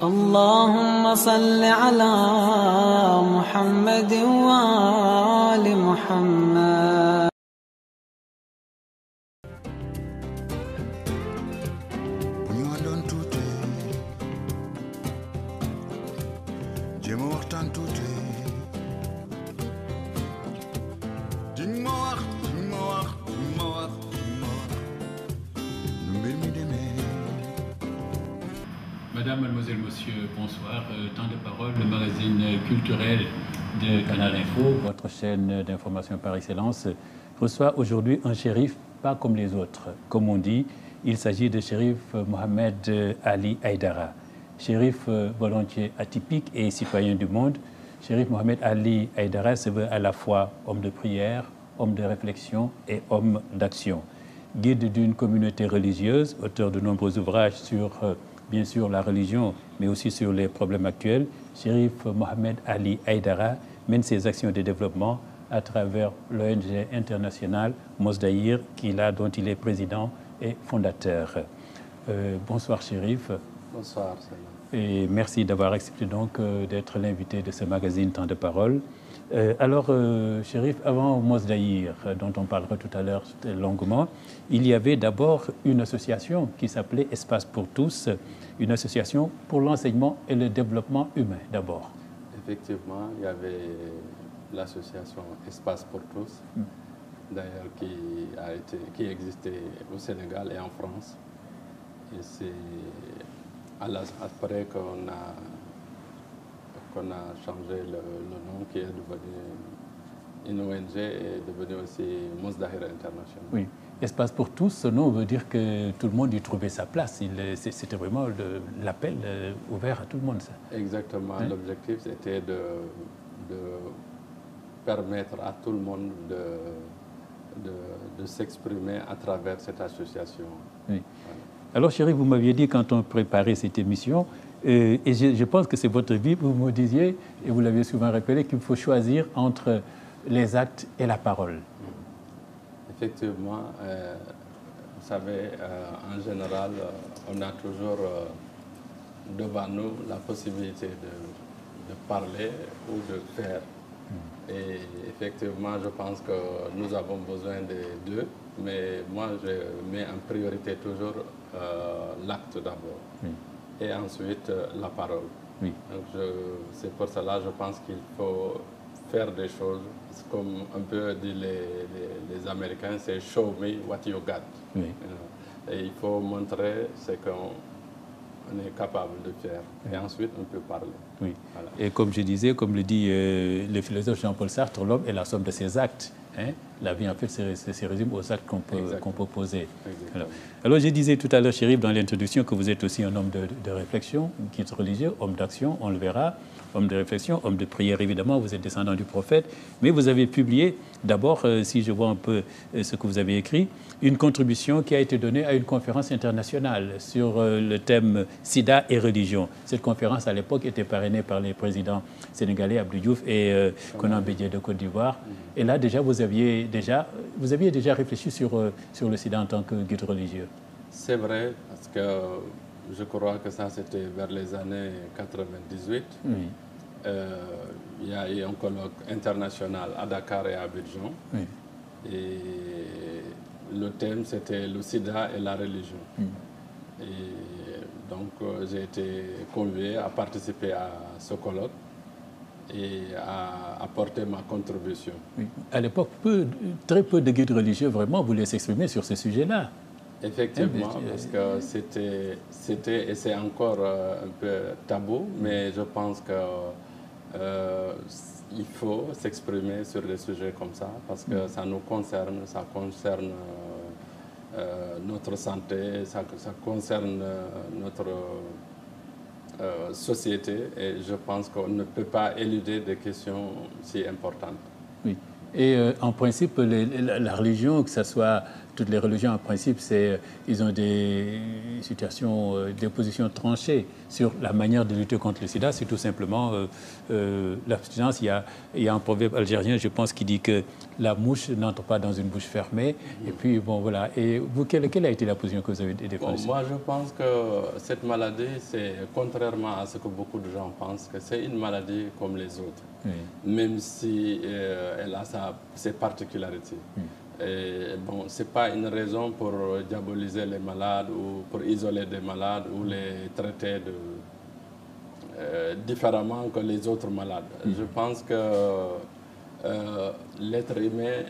اللهم صل على محمد وآل محمد. Madame, mademoiselle, monsieur, bonsoir. Temps de parole, le magazine culturel de Canal Info, votre chaîne d'information par excellence, reçoit aujourd'hui un shérif pas comme les autres. Comme on dit, il s'agit de shérif Mohamed Ali Haïdara. Shérif volontiers atypique et citoyen du monde, shérif Mohamed Ali Haïdara se veut à la fois homme de prière, homme de réflexion et homme d'action. Guide d'une communauté religieuse, auteur de nombreux ouvrages sur bien sûr la religion, mais aussi sur les problèmes actuels, Shérif Mohamed Ali Haïdara mène ses actions de développement à travers l'ONG internationale Mosdaïr, dont il est président et fondateur. Bonsoir Shérif. Bonsoir. Et merci d'avoir accepté donc d'être l'invité de ce magazine Temps de Parole. Alors, Shérif, avant Mosdaïr, dont on parlera tout à l'heure longuement, il y avait d'abord une association qui s'appelait Espace pour tous, une association pour l'enseignement et le développement humain d'abord. Effectivement, il y avait l'association Espace pour tous, d'ailleurs qui existait au Sénégal et en France. Et c'est après qu'on a changé le nom, qui est devenu une ONG et devenu aussi Mosdaïr International. Oui, Espace pour tous, ce nom veut dire que tout le monde y trouvait sa place. C'était vraiment l'appel ouvert à tout le monde. Ça. Exactement. Hein? L'objectif, c'était de permettre à tout le monde de s'exprimer à travers cette association. Oui. Voilà. Alors, chérie, vous m'aviez dit quand on préparait cette émission, et je pense que c'est votre vie, vous me disiez, et vous l'aviez souvent rappelé, qu'il faut choisir entre les actes et la parole. Effectivement, vous savez, en général, on a toujours devant nous la possibilité de parler ou de faire. Et effectivement, je pense que nous avons besoin des deux, mais moi, je mets en priorité toujours l'acte d'abord. Oui. Et ensuite la parole. Oui. Donc c'est pour cela je pense qu'il faut faire des choses, comme un peu disent les Américains, c'est show me what you got. Oui. Et il faut montrer ce qu'on est capable de faire. Et ensuite on peut parler. Oui. Voilà. Et comme je disais, comme le dit le philosophe Jean-Paul Sartre, l'homme est la somme de ses actes. Hein? La vie, en fait, se résume aux actes qu'on peut poser. Alors, je disais tout à l'heure, Chérif, dans l'introduction, que vous êtes aussi un homme de réflexion, guide religieux, homme d'action, on le verra, homme de réflexion, homme de prière, évidemment, vous êtes descendant du prophète, mais vous avez publié, d'abord, si je vois un peu ce que vous avez écrit, une contribution qui a été donnée à une conférence internationale sur le thème Sida et religion. Cette conférence, à l'époque, était parrainée par les présidents sénégalais Abdou Diouf et Konan Bédié de Côte d'Ivoire. Et là, déjà, vous aviez déjà réfléchi sur le sida en tant que guide religieux. C'est vrai, parce que je crois que ça, c'était vers les années 98. Oui. Il y a eu un colloque international à Dakar et à Abidjan. Oui. Et le thème, c'était le sida et la religion. Et donc, j'ai été convié à participer à ce colloque et à apporter ma contribution. Oui. À l'époque, très peu de guides religieux vraiment voulaient s'exprimer sur ce sujet-là. Effectivement, parce que c'était et c'est encore un peu tabou, mais je pense que il faut s'exprimer sur des sujets comme ça, parce que ça nous concerne, ça concerne notre santé, ça concerne notre société, et je pense qu'on ne peut pas éluder des questions si importantes. Oui. Et en principe, la religion, que ce soit toutes les religions, en principe, ils ont des situations, des positions tranchées sur la manière de lutter contre le sida. C'est tout simplement l'abstinence. Il y a un proverbe algérien, je pense, qui dit que la mouche n'entre pas dans une bouche fermée. Et puis, bon, voilà. Et vous, quelle a été la position que vous avez défendue? Moi, je pense que cette maladie, c'est contrairement à ce que beaucoup de gens pensent, que c'est une maladie comme les autres, même si elle a ses particularités. Et bon, ce n'est pas une raison pour diaboliser les malades ou pour isoler des malades ou les traiter différemment que les autres malades. Je pense que l'être humain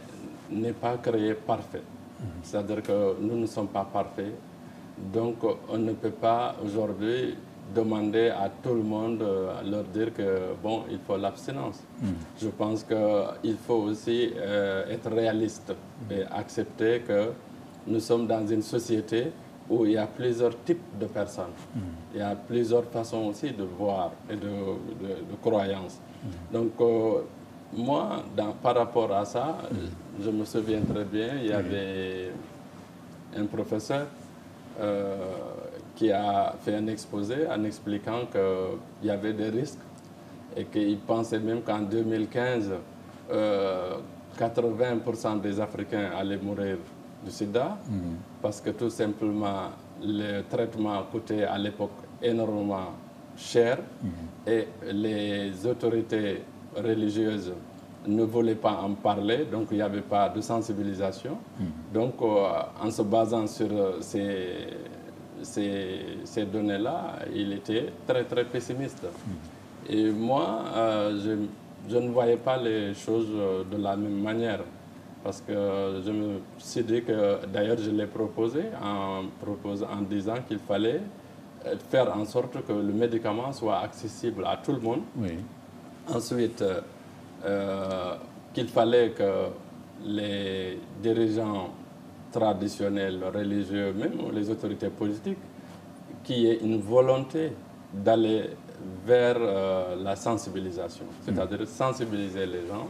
n'est pas créé parfait. C'est-à-dire que nous ne sommes pas parfaits. Donc, on ne peut pas aujourd'hui demander à tout le monde, leur dire que, bon, il faut l'abstinence. Je pense qu'il faut aussi être réaliste et accepter que nous sommes dans une société où il y a plusieurs types de personnes. Il y a plusieurs façons aussi de voir et de croyances. Donc, moi, par rapport à ça, je me souviens très bien, il y avait un professeur qui a fait un exposé en expliquant qu'il y avait des risques et qu'il pensait même qu'en 2015, 80% des Africains allaient mourir du sida parce que tout simplement le traitement coûtait à l'époque énormément cher et les autorités religieuses ne voulaient pas en parler, donc il n'y avait pas de sensibilisation. Donc en se basant sur ces données-là, il était très très pessimiste. Et moi, je ne voyais pas les choses de la même manière. Parce que je me suis dit que, d'ailleurs, je l'ai proposé en disant qu'il fallait faire en sorte que le médicament soit accessible à tout le monde. Ensuite, qu'il fallait que les dirigeants traditionnels, religieux, même les autorités politiques, qui aient une volonté d'aller vers la sensibilisation, c'est-à-dire sensibiliser les gens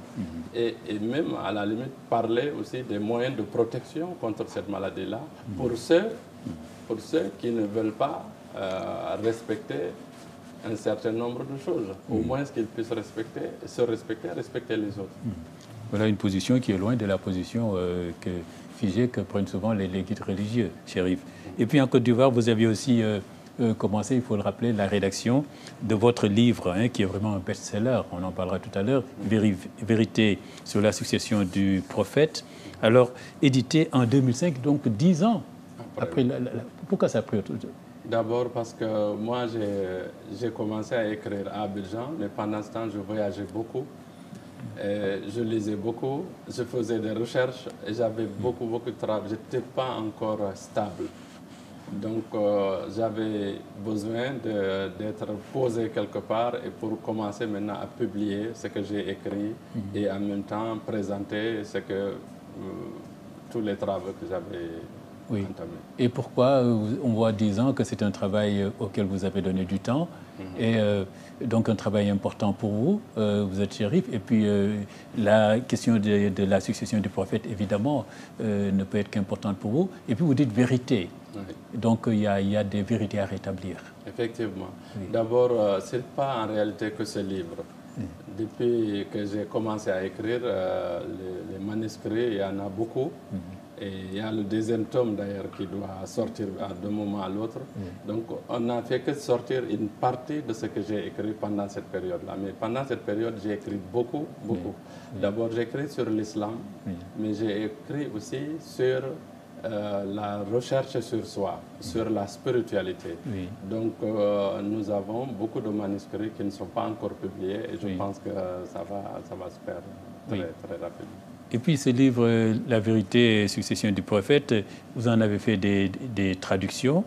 et même à la limite parler aussi des moyens de protection contre cette maladie-là pour ceux qui ne veulent pas respecter un certain nombre de choses, au moins qu'ils puissent respecter les autres. Voilà une position qui est loin de la position figée que prennent souvent les guides religieux, Chérif. Et puis en Côte d'Ivoire, vous aviez aussi commencé, il faut le rappeler, la rédaction de votre livre, qui est vraiment un best-seller, on en parlera tout à l'heure, Vérité sur la succession du prophète. Alors, édité en 2005, donc 10 ans après. Pourquoi ça a pris autant de temps? D'abord parce que moi, j'ai commencé à écrire à Abidjan, mais pendant ce temps, je voyageais beaucoup. Et je lisais beaucoup, je faisais des recherches et j'avais beaucoup de travail. Je n'étais pas encore stable. Donc, j'avais besoin d'être posé quelque part et pour commencer maintenant à publier ce que j'ai écrit et en même temps présenter tous les travaux que j'avais entamés. Et pourquoi on voit 10 ans que c'est un travail auquel vous avez donné du temps et donc un travail important pour vous, vous êtes shérif, et puis la question de la succession du prophète, évidemment, ne peut être qu'importante pour vous. Et puis vous dites vérité. Donc il y a des vérités à rétablir. Effectivement. D'abord, ce n'est pas en réalité que ce livre. Depuis que j'ai commencé à écrire, les manuscrits, il y en a beaucoup. Et il y a le deuxième tome d'ailleurs qui doit sortir d'un moment à l'autre. Donc on n'a fait que sortir une partie de ce que j'ai écrit pendant cette période-là. Mais pendant cette période, j'ai écrit beaucoup. D'abord, j'ai écrit sur l'islam, mais j'ai écrit aussi sur la recherche sur soi, sur la spiritualité. Donc nous avons beaucoup de manuscrits qui ne sont pas encore publiés et je pense que ça va se faire très rapidement. Et puis ce livre, La vérité et succession du prophète, vous en avez fait des traductions.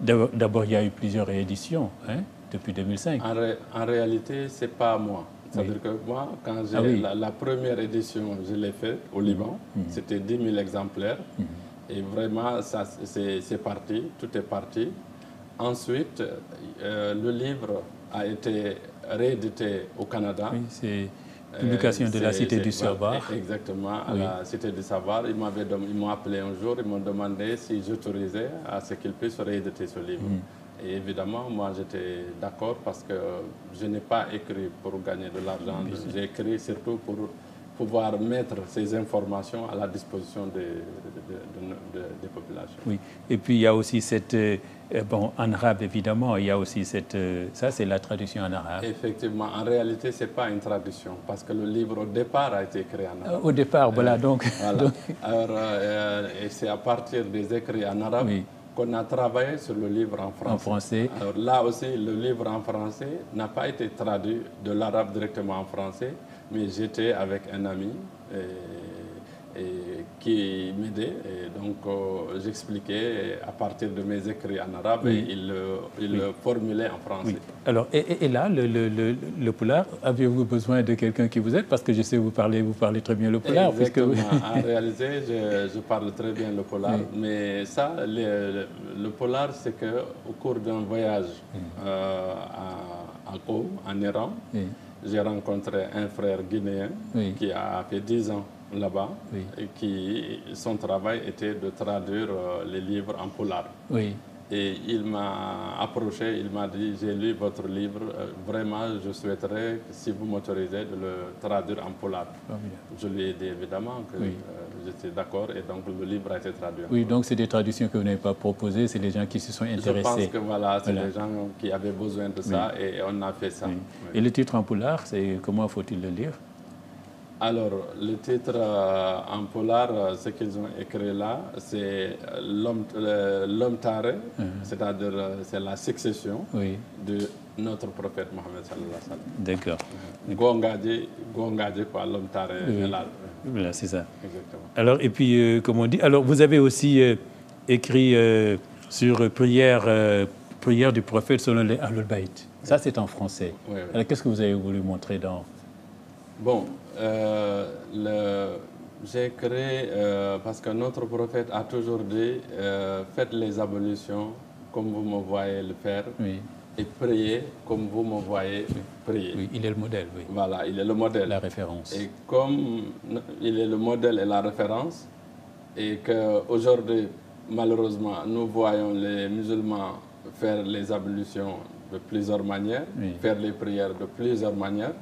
D'abord, il y a eu plusieurs rééditions depuis 2005. En réalité, ce n'est pas moi. C'est-à-dire que moi, quand j'ai la première édition, je l'ai faite au Liban. C'était 10 000 exemplaires. Et vraiment, c'est parti, tout est parti. Ensuite, le livre a été réédité au Canada. Oui, Publication de la Cité du Savoir. Exactement, à la Cité du Savoir. Ils m'ont appelé un jour, ils m'ont demandé si j'autorisais à ce qu'ils puissent rééditer ce livre. Et évidemment, moi, j'étais d'accord parce que je n'ai pas écrit pour gagner de l'argent. J'ai écrit surtout pour pouvoir mettre ces informations à la disposition des populations. Oui, et puis il y a aussi cette... bon, en arabe, évidemment, il y a aussi cette... ça, c'est la traduction en arabe. Effectivement, en réalité, ce n'est pas une traduction, parce que le livre, au départ, a été écrit en arabe. Au départ, voilà, donc... Voilà. Alors, et c'est à partir des écrits en arabe qu'on a travaillé sur le livre en français. En français. Alors là aussi, le livre en français n'a pas été traduit de l'arabe directement en français, mais j'étais avec un ami qui m'aidait. Et donc, j'expliquais à partir de mes écrits en arabe et il le formulait en français. Oui. Alors, et là, le pulaar, aviez-vous besoin de quelqu'un qui vous aide? Parce que je sais vous parlez très bien le pulaar. Exactement. En réalité, je parle très bien le pulaar. Mais ça, le pulaar, c'est qu'au cours d'un voyage à Qom, en Iran, j'ai rencontré un frère guinéen qui a fait 10 ans là-bas et son travail était de traduire les livres en pulaar. Et il m'a approché, il m'a dit, j'ai lu votre livre, vraiment je souhaiterais, si vous m'autorisez, de le traduire en pulaar. Je lui ai dit évidemment que j'étais d'accord et donc le livre a été traduit. Oui, donc c'est des traductions que vous n'avez pas proposées, c'est les gens qui se sont intéressés. Je pense que voilà, c'est les gens qui avaient besoin de ça et on a fait ça. Et le titre en pulaar, c'est comment faut-il le lire? Alors, le titre en pulaar, ce qu'ils ont écrit là, c'est l'homme taré, c'est-à-dire c'est la succession de notre prophète Mohammed sallallahu alayhi wa sallam. D'accord. Gongadji, quoi, l'homme taré. Voilà, c'est ça. Exactement. Alors, et puis, comme on dit, alors vous avez aussi écrit sur prière du prophète selon les Ahlul Bayt. Ça, c'est en français. Alors, qu'est-ce que vous avez voulu montrer dans... Bon, j'ai créé, parce que notre prophète a toujours dit, faites les ablutions comme vous me voyez le faire et priez comme vous me voyez prier. Oui, il est le modèle, oui. Voilà, il est le modèle. La référence. Et comme il est le modèle et la référence, et qu'aujourd'hui, malheureusement, nous voyons les musulmans faire les ablutions de plusieurs manières, faire les prières de plusieurs manières.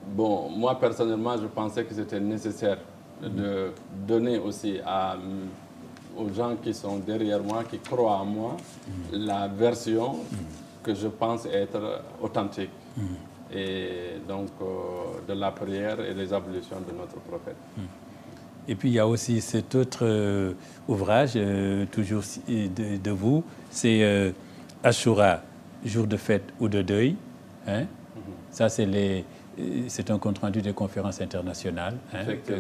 Bon, moi personnellement, je pensais que c'était nécessaire de donner aussi aux gens qui sont derrière moi, qui croient en moi, la version que je pense être authentique. Et donc, de la prière et des ablutions de notre prophète. Et puis, il y a aussi cet autre ouvrage, toujours de vous, c'est Ashura, jour de fête ou de deuil. Hein? Ça, c'est un compte-rendu des conférences internationales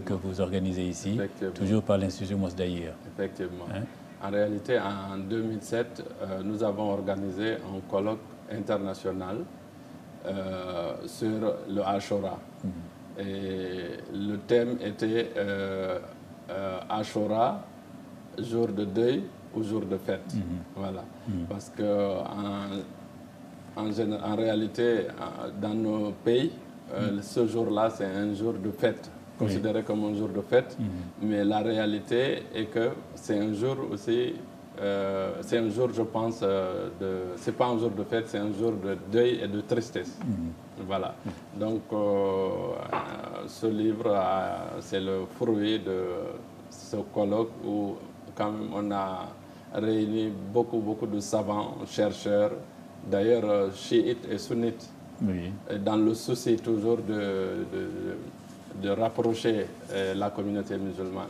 que vous organisez ici, toujours par l'Institut Mosdaïr. Effectivement. En réalité, en 2007, nous avons organisé un colloque international sur le Ashura. Et le thème était Ashura, jour de deuil ou jour de fête. Voilà. Parce que en réalité, dans nos pays, ce jour-là, c'est un jour de fête, considéré comme un jour de fête. Mais la réalité est que c'est un jour aussi, c'est un jour, je pense, c'est pas un jour de fête, c'est un jour de deuil et de tristesse. Voilà. Donc, ce livre, c'est le fruit de ce colloque où, quand même, on a réuni beaucoup de savants, chercheurs, d'ailleurs chiites et sunnites. Dans le souci toujours de rapprocher la communauté musulmane.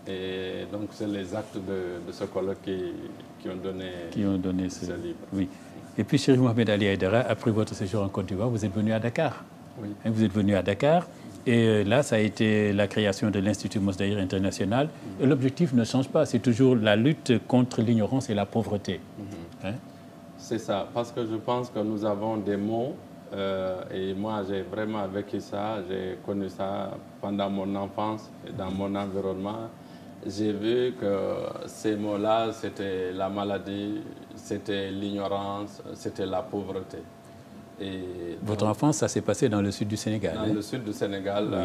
Et donc, c'est les actes de ce colloque qui ont donné ce livre. Oui. Et puis, Chérif Mohamed Ali Aïdara, après votre séjour en Côte d'Ivoire, vous êtes venu à Dakar. Vous êtes venu à Dakar. Et là, ça a été la création de l'Institut Mosdaïr International. Et l'objectif ne change pas, c'est toujours la lutte contre l'ignorance et la pauvreté. C'est ça, parce que je pense que nous avons des mots, et moi j'ai vraiment vécu ça, j'ai connu ça pendant mon enfance et dans mon environnement. J'ai vu que ces mots-là, c'était la maladie, c'était l'ignorance, c'était la pauvreté. Et votre enfance, ça s'est passé dans le sud du Sénégal? Dans le sud du Sénégal, oui.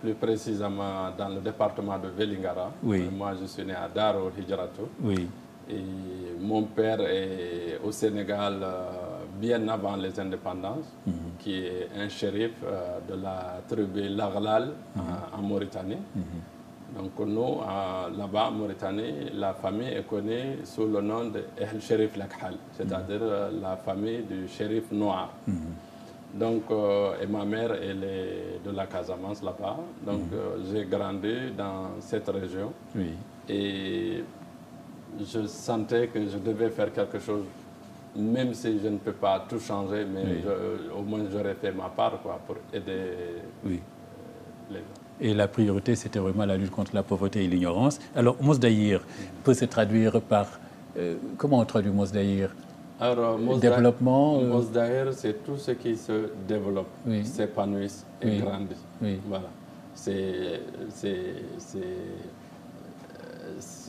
Plus précisément dans le département de Vélingara. Oui. Moi, je suis né à Daro Hijratou. Oui. Et mon père est au Sénégal bien avant les indépendances, qui est un shérif de la tribu Laglal en Mauritanie. Donc nous, là-bas en Mauritanie, la famille est connue sous le nom de El Shérif Lakhal, c'est-à-dire la famille du shérif noir. Donc, et ma mère, elle est de la Casamance là-bas. Donc, j'ai grandi dans cette région. Oui. Et je sentais que je devais faire quelque chose, même si je ne peux pas tout changer, mais oui. Au moins j'aurais fait ma part quoi, pour aider oui. Les gens. Et la priorité, c'était vraiment la lutte contre la pauvreté et l'ignorance. Alors, Mosdahir peut se traduire par... comment on traduit Mosdahir? Alors, développement. Mosdahir, c'est tout ce qui se développe, oui. s'épanouit et oui. grandit. Oui. Voilà. C'est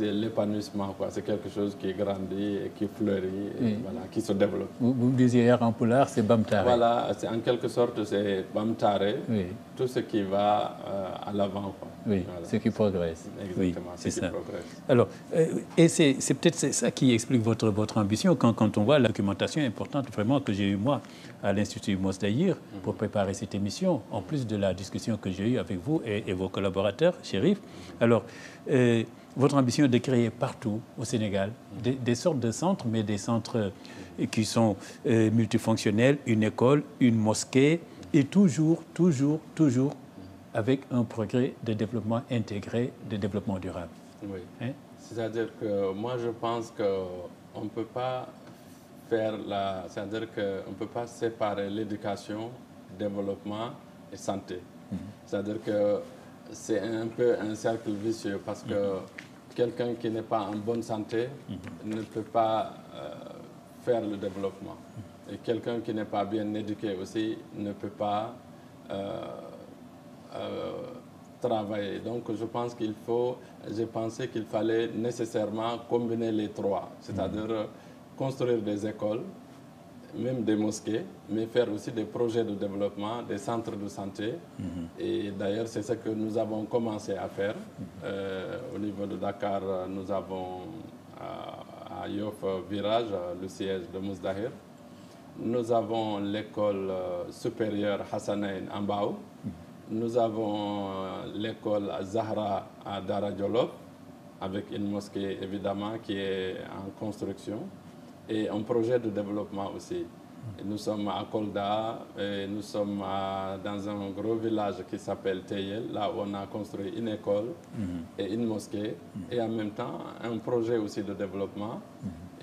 l'épanouissement, quoi. C'est quelque chose qui grandit et qui fleurit, et voilà, qui se développe. Vous disiez hier en poulard, c'est Bamtare. Voilà, en quelque sorte, c'est Bamtare, oui. tout ce qui va à l'avant. Oui, voilà. Ce qui progresse. Exactement, oui, ce qui progresse. Alors, et c'est peut-être ça qui explique votre ambition quand on voit la documentation importante vraiment que j'ai eue moi à l'Institut Mosdahir pour préparer cette émission, en plus de la discussion que j'ai eue avec vous et vos collaborateurs, Chérif. Alors, votre ambition de créer partout au Sénégal des sortes de centres, mais des centres qui sont multifonctionnels, une école, une mosquée, et toujours avec un progrès de développement intégré, de développement durable. Oui. Hein? C'est-à-dire que moi, je pense qu'on ne peut pas faire la... C'est-à-dire qu'on ne peut pas séparer l'éducation, développement et santé. C'est-à-dire que c'est un peu un cercle vicieux parce que quelqu'un qui n'est pas en bonne santé ne peut pas faire le développement. Et quelqu'un qui n'est pas bien éduqué aussi ne peut pas travailler. Donc je pense j'ai pensé qu'il fallait nécessairement combiner les trois, c'est-à-dire construire des écoles, même des mosquées, mais faire aussi des projets de développement, des centres de santé. Et d'ailleurs, c'est ce que nous avons commencé à faire. Au niveau de Dakar, nous avons à Yoff Virage, le siège de Mosdahir. Nous avons l'école supérieure Hassanaïn en Bao. Nous avons l'école Zahra à Dara Djolof, avec une mosquée évidemment qui est en construction. Et un projet de développement aussi. Et nous sommes à Kolda, et nous sommes dans un gros village qui s'appelle Teyel, là où on a construit une école et une mosquée, et en même temps un projet aussi de développement.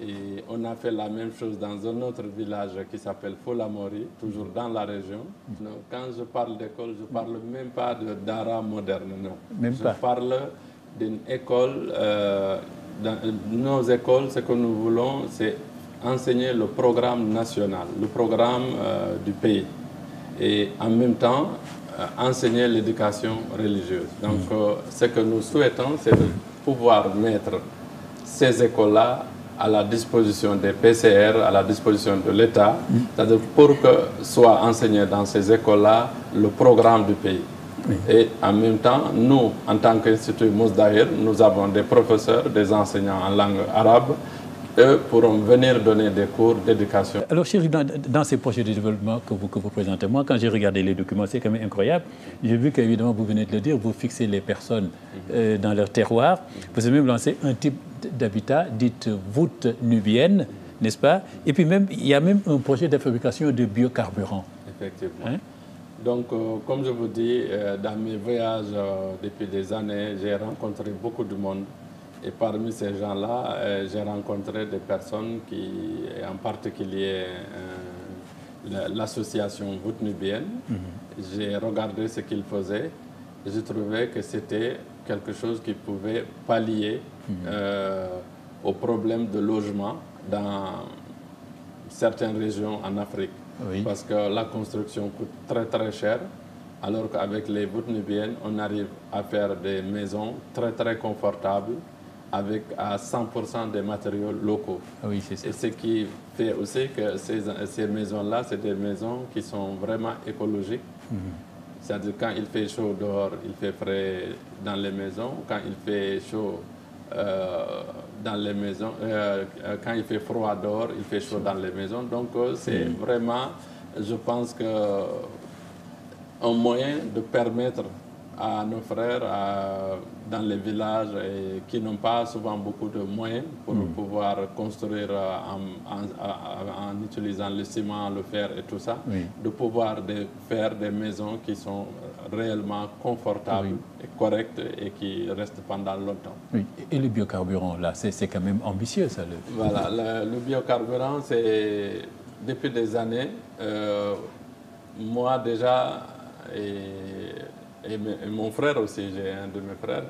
Et on a fait la même chose dans un autre village qui s'appelle Foulamori, toujours dans la région. Donc, quand je parle d'école, je ne parle même pas de Dara moderne, non. Même pas. Je parle d'une école. Dans nos écoles, ce que nous voulons, c'est enseigner le programme national, le programme du pays, et en même temps enseigner l'éducation religieuse. Donc ce que nous souhaitons, c'est de pouvoir mettre ces écoles-là à la disposition des PCR, à la disposition de l'État, c'est-à-dire pour que soit enseigné dans ces écoles-là le programme du pays. Et en même temps, nous, en tant qu'Institut Mosdahir, nous avons des professeurs, des enseignants en langue arabe. Eux pourront venir donner des cours d'éducation. Alors, Chérif, dans ces projets de développement que vous présentez, moi, quand j'ai regardé les documents, c'est quand même incroyable. J'ai vu qu'évidemment, vous venez de le dire, vous fixez les personnes dans leur terroir. Vous avez même lancé un type d'habitat, dite voûte nubienne, n'est-ce pas? Et puis même, il y a même un projet de fabrication de biocarburants. Effectivement. Hein? Donc, comme je vous dis, dans mes voyages depuis des années, j'ai rencontré beaucoup de monde. Et parmi ces gens-là, j'ai rencontré des personnes qui, en particulier l'association Voûte Nubienne. J'ai regardé ce qu'ils faisaient. Je trouvais que c'était quelque chose qui pouvait pallier au problème de logement dans certaines régions en Afrique. Oui. Parce que la construction coûte très très cher, alors qu'avec les Voûtes Nubiennes, on arrive à faire des maisons très très confortables, avec à 100% des matériaux locaux. Ah oui, c'est ça. Et ce qui fait aussi que ces maisons-là, c'est des maisons qui sont vraiment écologiques. C'est-à-dire quand il fait chaud dehors, il fait frais dans les maisons. Quand il fait chaud dans les maisons, quand il fait froid dehors, il fait chaud dans les maisons. Donc c'est vraiment, je pense que un moyen de permettre à nos frères dans les villages et qui n'ont pas souvent beaucoup de moyens pour pouvoir construire en utilisant le ciment, le fer et tout ça, de pouvoir faire des maisons qui sont réellement confortables et correctes et qui restent pendant longtemps. Oui. Et le biocarburant, là, c'est quand même ambitieux, ça. Voilà, le biocarburant, c'est depuis des années, moi déjà, et mon frère aussi, j'ai un de mes frères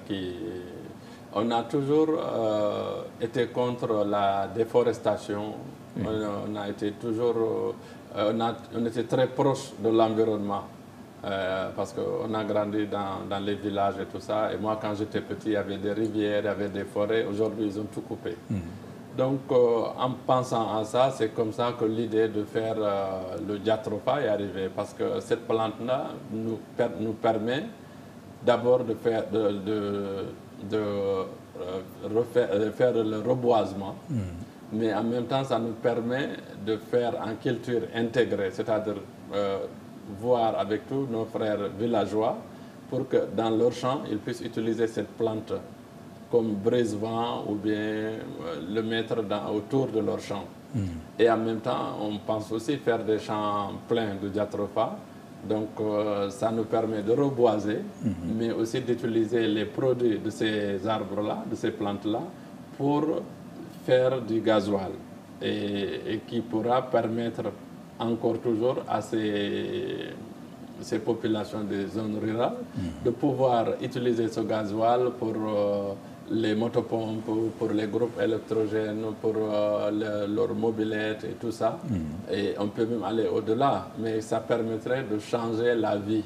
on a toujours été contre la déforestation. On a été toujours, on était très proche de l'environnement parce qu'on a grandi dans les villages et tout ça. Et moi, quand j'étais petit, il y avait des rivières, il y avait des forêts. Aujourd'hui, ils ont tout coupé. Donc, en pensant à ça, c'est comme ça que l'idée de faire le jatropha est arrivée. Parce que cette plante-là nous permet d'abord de faire, faire le reboisement. Mais en même temps, ça nous permet de faire en culture intégrée, c'est-à-dire voir avec tous nos frères villageois pour que dans leur champ, ils puissent utiliser cette plante comme brise-vent ou bien le mettre autour de leur champ. Et en même temps, on pense aussi faire des champs pleins de jatropha. Donc, ça nous permet de reboiser, mais aussi d'utiliser les produits de ces arbres-là, de ces plantes-là, pour faire du gasoil. Et qui pourra permettre encore toujours à ces populations des zones rurales de pouvoir utiliser ce gasoil pour les motopompes, pour les groupes électrogènes, pour leur mobilette et tout ça. Et on peut même aller au-delà, mais ça permettrait de changer la vie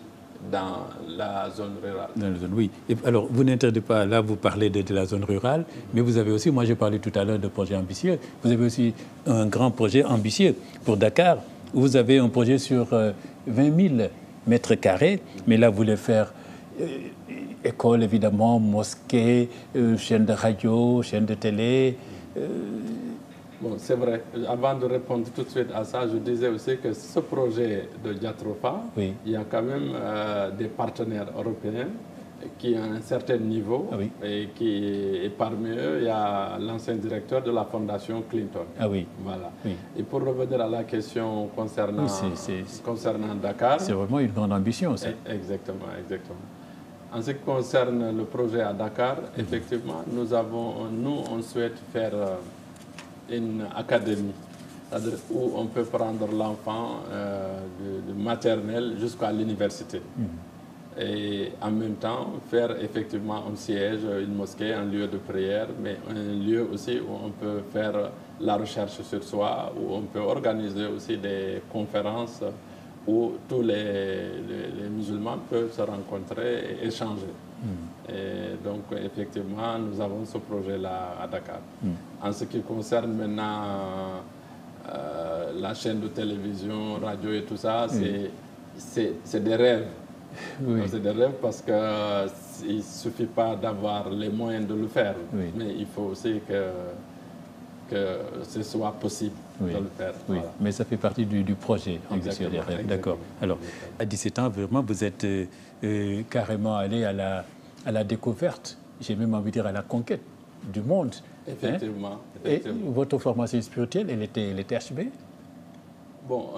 dans la zone rurale. Dans la zone, oui. Et alors, vous n'interdisez pas, là, vous parlez de la zone rurale, mais vous avez aussi, moi j'ai parlé tout à l'heure de projets ambitieux, vous avez aussi un grand projet ambitieux pour Dakar, où vous avez un projet sur 20 000 mètres carrés, mais là, vous voulez faire école, évidemment, mosquée, chaîne de radio, chaîne de télé. Bon, c'est vrai. Avant de répondre tout de suite à ça, je disais aussi que ce projet de jatropha, il y a quand même des partenaires européens qui ont un certain niveau et parmi eux, il y a l'ancien directeur de la fondation Clinton. Voilà. Et pour revenir à la question concernant Dakar... C'est vraiment une grande ambition, ça. Exactement, exactement. En ce qui concerne le projet à Dakar, effectivement, on souhaite faire une académie, c'est-à-dire où on peut prendre l'enfant de maternelle jusqu'à l'université. Et en même temps, faire effectivement un siège, une mosquée, un lieu de prière, mais un lieu aussi où on peut faire la recherche sur soi, où on peut organiser aussi des conférences où tous les musulmans peuvent se rencontrer et échanger. Et donc, effectivement, nous avons ce projet-là à Dakar. En ce qui concerne maintenant la chaîne de télévision, radio et tout ça, c'est des rêves. C'est des rêves parce qu'il ne suffit pas d'avoir les moyens de le faire, mais il faut aussi que ce soit possible de le faire. Voilà. Mais ça fait partie du projet ambitieux des rêves. D'accord. Alors, à 17 ans, vraiment, vous êtes carrément allé à la découverte, j'ai même envie de dire à la conquête du monde. Effectivement. Et votre formation spirituelle, elle était achevée? Bon,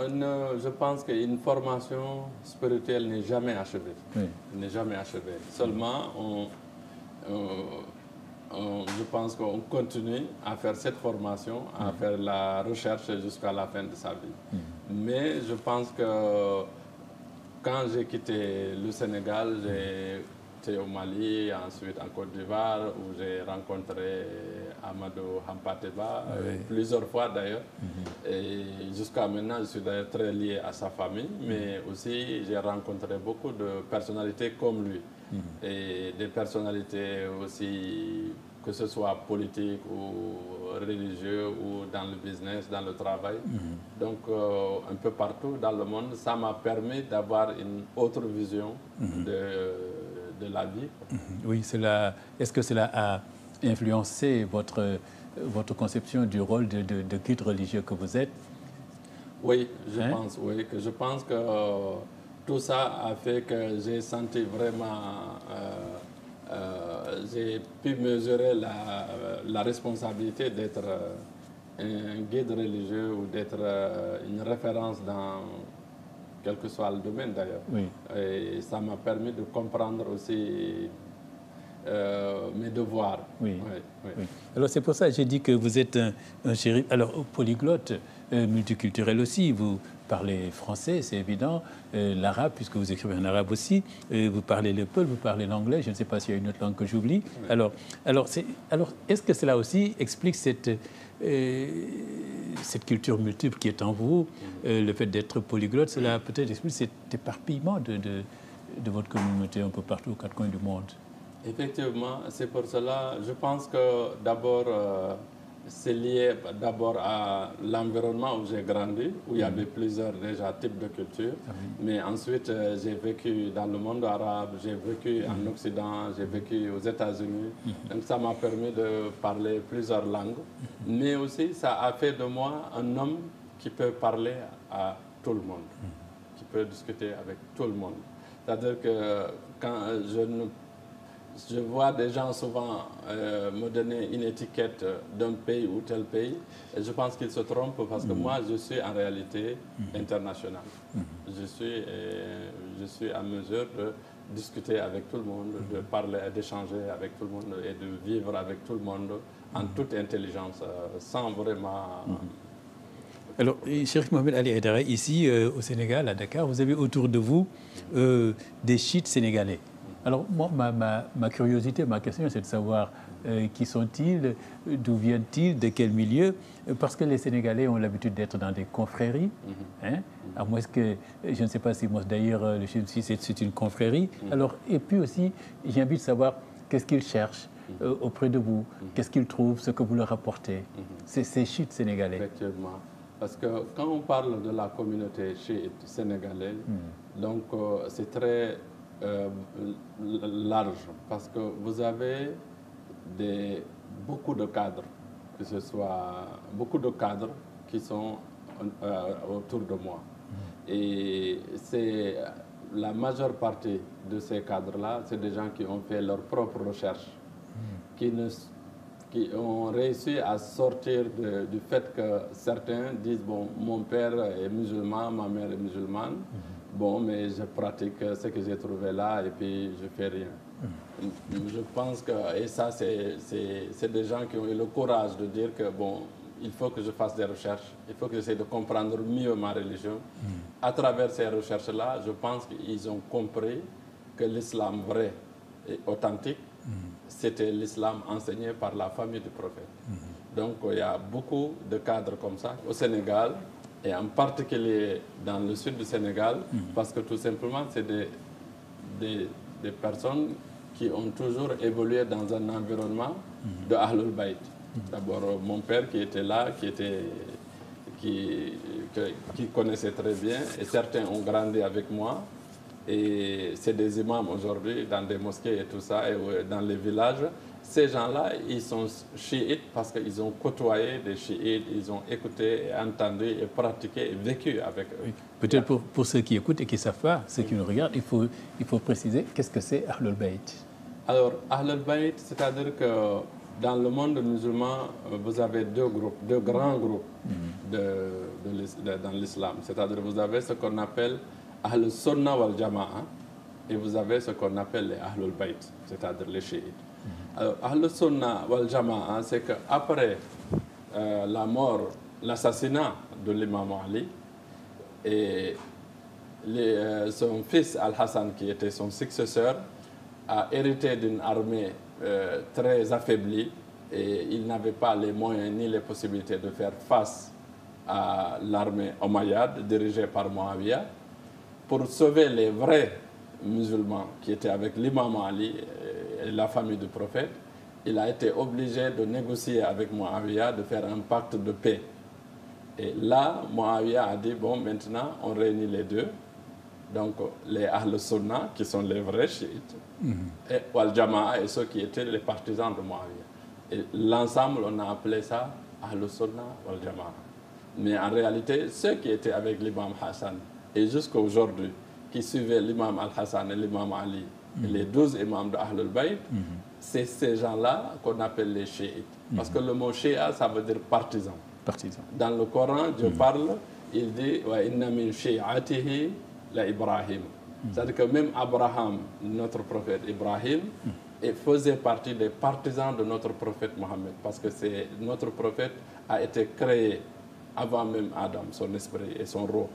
je pense qu'une formation spirituelle n'est jamais achevée. N'est jamais achevée. Seulement, je pense qu'on continue à faire cette formation, à faire la recherche jusqu'à la fin de sa vie. Mais je pense que quand j'ai quitté le Sénégal, j'ai été au Mali, ensuite en Côte d'Ivoire, où j'ai rencontré Amadou Hampateba, plusieurs fois d'ailleurs. Et jusqu'à maintenant, je suis d'ailleurs très lié à sa famille, mais aussi j'ai rencontré beaucoup de personnalités comme lui. Et des personnalités aussi que ce soit politique ou religieux ou dans le business, dans le travail. Donc, un peu partout dans le monde, ça m'a permis d'avoir une autre vision de la vie. Oui, est-ce que cela a influencé votre conception du rôle de guide religieux que vous êtes? Oui, je pense que tout ça a fait que j'ai senti vraiment, j'ai pu mesurer la responsabilité d'être un guide religieux ou d'être une référence dans quel que soit le domaine d'ailleurs. Oui. Et ça m'a permis de comprendre aussi mes devoirs. Oui. Oui. Alors c'est pour ça que j'ai dit que vous êtes un shérif, alors polyglotte, multiculturel aussi. Vous parlez français, c'est évident, l'arabe, puisque vous écrivez en arabe aussi, vous parlez le peul, vous parlez l'anglais, je ne sais pas s'il y a une autre langue que j'oublie. Oui. Alors est-ce que cela aussi explique cette culture multiple qui est en vous, le fait d'être polyglotte, cela peut-être explique cet éparpillement de votre communauté un peu partout aux quatre coins du monde? Effectivement, c'est pour cela, je pense que d'abord, c'est lié d'abord à l'environnement où j'ai grandi, où il y avait plusieurs déjà types de cultures. Mais ensuite, j'ai vécu dans le monde arabe, j'ai vécu en Occident, j'ai vécu aux États-Unis. Donc ça m'a permis de parler plusieurs langues. Mais aussi, ça a fait de moi un homme qui peut parler à tout le monde, qui peut discuter avec tout le monde. C'est-à-dire que quand je vois des gens souvent me donner une étiquette d'un pays ou tel pays, et je pense qu'ils se trompent parce que moi, je suis en réalité international. Je suis en mesure de discuter avec tout le monde, de parler, d'échanger avec tout le monde et de vivre avec tout le monde en toute intelligence, sans vraiment... Alors, Cheikh Mohamed Ali Aidara, ici au Sénégal, à Dakar, vous avez autour de vous des chiites sénégalais. Alors, moi, ma curiosité, ma question, c'est de savoir qui sont-ils, d'où viennent-ils, de quel milieu, parce que les Sénégalais ont l'habitude d'être dans des confréries. À moins que, je ne sais pas si moi, d'ailleurs, le chiite, c'est une confrérie. Alors, et puis aussi, j'ai envie de savoir qu'est-ce qu'ils cherchent auprès de vous, qu'est-ce qu'ils trouvent, ce que vous leur apportez. C'est ces chiites sénégalais. Effectivement. Parce que quand on parle de la communauté chiite sénégalaise, donc c'est très large, parce que vous avez beaucoup de cadres, que ce soit beaucoup de cadres qui sont autour de moi. Et c'est la majeure partie de ces cadres-là, c'est des gens qui ont fait leurs propres recherches, qui ont réussi à sortir du fait que certains disent, bon, mon père est musulman, ma mère est musulmane, bon, mais je pratique ce que j'ai trouvé là et puis je fais rien. Je pense que, et ça, c'est des gens qui ont eu le courage de dire que, bon, il faut que je fasse des recherches, il faut que j'essaie de comprendre mieux ma religion. À travers ces recherches-là, je pense qu'ils ont compris que l'islam vrai et authentique, c'était l'islam enseigné par la famille du prophète. Donc, il y a beaucoup de cadres comme ça au Sénégal, et en particulier dans le sud du Sénégal, parce que tout simplement, c'est des personnes qui ont toujours évolué dans un environnement de Ahlul Bayt. D'abord, mon père qui était là, qui connaissait très bien, et certains ont grandi avec moi. Et c'est des imams aujourd'hui dans des mosquées et tout ça, et dans les villages. Ces gens-là, ils sont chiites parce qu'ils ont côtoyé des chiites, ils ont écouté, entendu, et pratiqué, et vécu avec eux. Oui. Peut-être pour ceux qui écoutent et qui ne savent pas, ceux qui nous regardent, il faut préciser qu'est-ce que c'est Ahlul Bayt. Alors, Ahlul Bayt, c'est-à-dire que dans le monde musulman, vous avez deux grands groupes dans l'islam. C'est-à-dire que vous avez ce qu'on appelle Ahlul Sunnah wal Jama'a, et vous avez ce qu'on appelle les Ahlul Bayt, c'est-à-dire les chiites. Alors, Ahlul Sunnah wal Jama'a, c'est qu'après la mort, l'assassinat de l'imam Ali, et son fils Al-Hassan, qui était son successeur, a hérité d'une armée très affaiblie, et il n'avait pas les moyens ni les possibilités de faire face à l'armée omeyyade dirigée par Muawiyah. Pour sauver les vrais musulmans qui étaient avec l'imam Ali et la famille du prophète, il a été obligé de négocier avec Muawiyah, de faire un pacte de paix. Et là, Muawiyah a dit, bon, maintenant, on réunit les deux. Donc, les Ahl Sunna, qui sont les vrais chiites, et Wal Jama'a, et ceux qui étaient les partisans de Muawiyah. Et l'ensemble, on a appelé ça Ahl Sunna Wal Jama'a. Mais en réalité, ceux qui étaient avec l'imam Hassan, et jusqu'à aujourd'hui, qui suivaient l'imam Al-Hassan et l'imam Ali, et les 12 imams de Ahlul Bayt, c'est ces gens-là qu'on appelle les chiites. Parce que le mot shia, ça veut dire partisan. Dans le Coran, Dieu parle, il dit « Wa inna min shi'atihi la Ibrahim ». C'est-à-dire que même Abraham, notre prophète Ibrahim, faisait partie des partisans de notre prophète Mohammed. Parce que notre prophète a été créé avant même Adam, son esprit et son roh.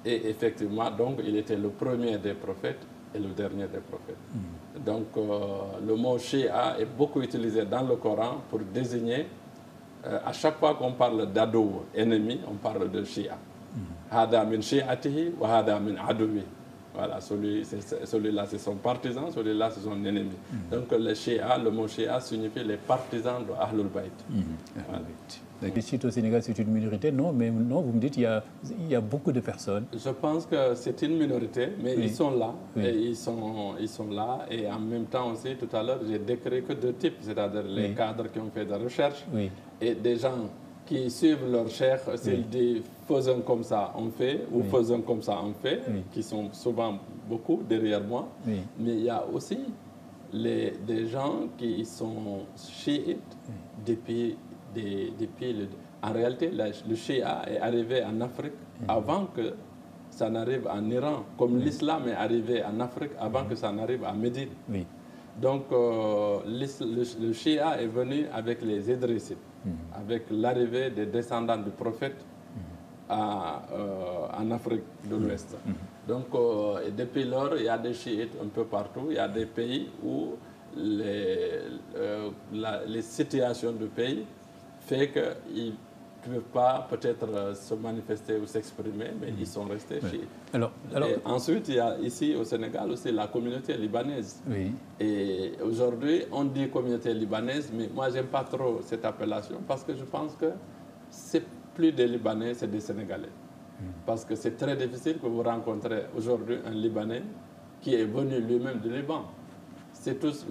Et effectivement, donc, il était le premier des prophètes et le dernier des prophètes. Donc, le mot Shia est beaucoup utilisé dans le Coran pour désigner, à chaque fois qu'on parle d'adou, ennemi, on parle de Shia. Hada min shi'atihi wa hada min adoui. Voilà, celui-là c'est son partisan, celui-là c'est son ennemi. Donc le mot Shia signifie les partisans de Ahlul Bayt. Voilà. Les chiites au Sénégal, c'est une minorité? Non, mais non, vous me dites il y a beaucoup de personnes. Je pense que c'est une minorité, mais ils sont là. Et ils sont là. Et en même temps aussi, tout à l'heure, j'ai décrit que deux types, c'est-à-dire les cadres qui ont fait des recherches et des gens qui suivent leur cheikh, s'ils disent faisons comme ça, on fait, ou faisons comme ça, on fait, qui sont souvent beaucoup derrière moi. Mais il y a aussi des gens qui sont chiites depuis en réalité, le Shia est arrivé en Afrique avant que ça n'arrive en Iran, comme l'islam est arrivé en Afrique avant que ça n'arrive à Médine. Donc, le Shia est venu avec les Idrissites, avec l'arrivée des descendants du prophète en Afrique de l'Ouest. Donc, et depuis lors, il y a des chiites un peu partout. Il y a des pays où les situations du pays fait qu'ils ne peuvent pas peut-être se manifester ou s'exprimer, mais ils sont restés chiites. Et ensuite, il y a ici au Sénégal aussi la communauté libanaise. Et aujourd'hui, on dit communauté libanaise, mais moi, j'aime pas trop cette appellation parce que je pense que c'est plus des Libanais, c'est des Sénégalais. Parce que c'est très difficile que vous rencontrez aujourd'hui un Libanais qui est venu lui-même du Liban. C'est tous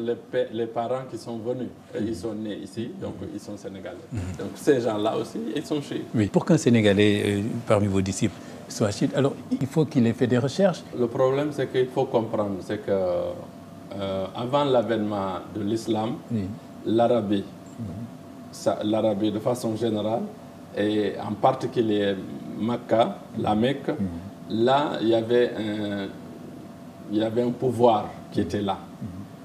les parents qui sont venus. Ils sont nés ici, donc ils sont sénégalais. Donc ces gens-là aussi, ils sont chiites. Pour qu'un Sénégalais parmi vos disciples soit chiite, alors il faut qu'il ait fait des recherches. Le problème, c'est qu'il faut comprendre, c'est que avant l'avènement de l'islam, l'Arabie de façon générale, et en particulier Mecca, la Mecque, là, il y avait un pouvoir qui était là.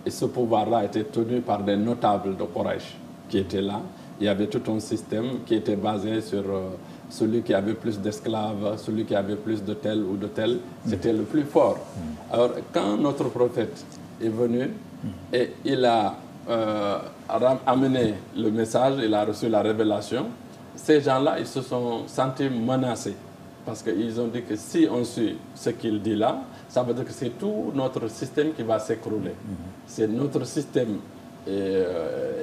Et ce pouvoir-là était tenu par des notables de Quraysh qui étaient là. Il y avait tout un système qui était basé sur celui qui avait plus d'esclaves, celui qui avait plus de tel ou de tel. C'était le plus fort. Alors, quand notre prophète est venu et il a amené le message, il a reçu la révélation, ces gens-là, ils se sont sentis menacés. Parce qu'ils ont dit que si on suit ce qu'il dit là, ça veut dire que c'est tout notre système qui va s'écrouler. C'est notre système